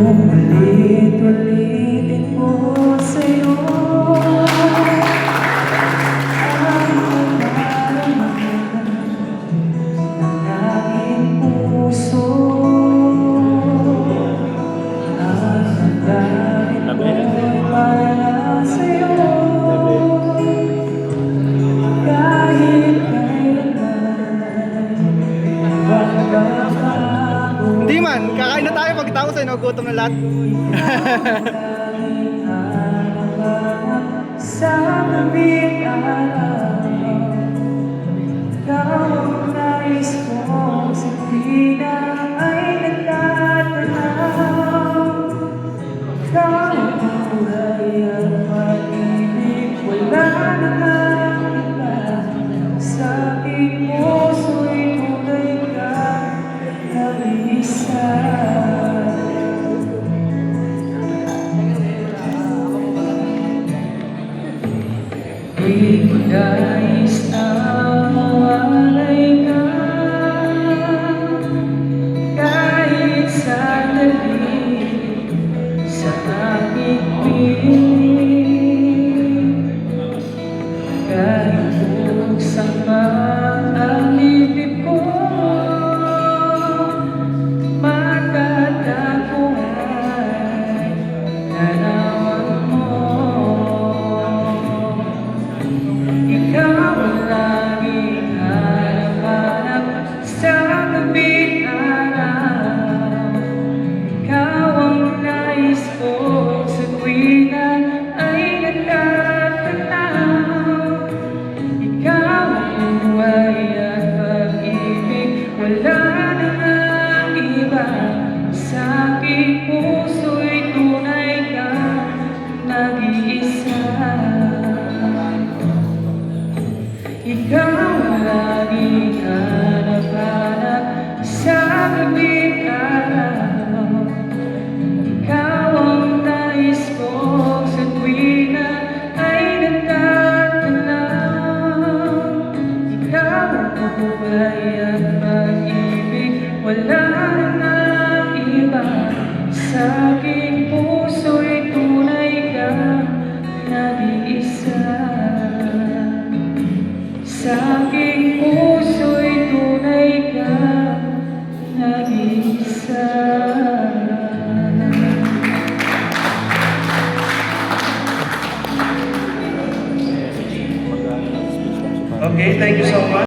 Ulit-ulitin ko sa'yo ang nararamdaman ng aking puso. Ang damdamin ko'y para sa'yo. Kahit kailanman magbabago. Hindi man, kakain na tayo pagkatapos ay nagugutom na lahat. Sa mabing araw, ikaw ang nais kong sabihin ay nagtatanaw. Ikaw ang buhay at pag-ibig, wala namang iba. Sa aking puso'y tunay ka, nag-iisa. Di ko nais na mawalay ka kahit sandali sa aking piling. Kahit buksan man ang bibig ko, matatago ay larawan mo. Ikaw ang laging hanap-hanap sa gabing araw. Ikaw ang nais ko sa tuwina ay nagtatanaw. Ikaw ang buhay at pag-ibig, wala namang iba. Sa aking puso'y tunay ka, nag-iisa. Ikaw ang laging hanap-hanap sa gabing araw. Ikaw ang nais ko sa tuwina ay nagtatanaw. Ikaw ang buhay at pag-ibig, wala namang iba. Sa aking puso'y tunay ka, nag-iisa. Sa aking puso'y tunay ka, nag-iisa. Okay, thank you so much.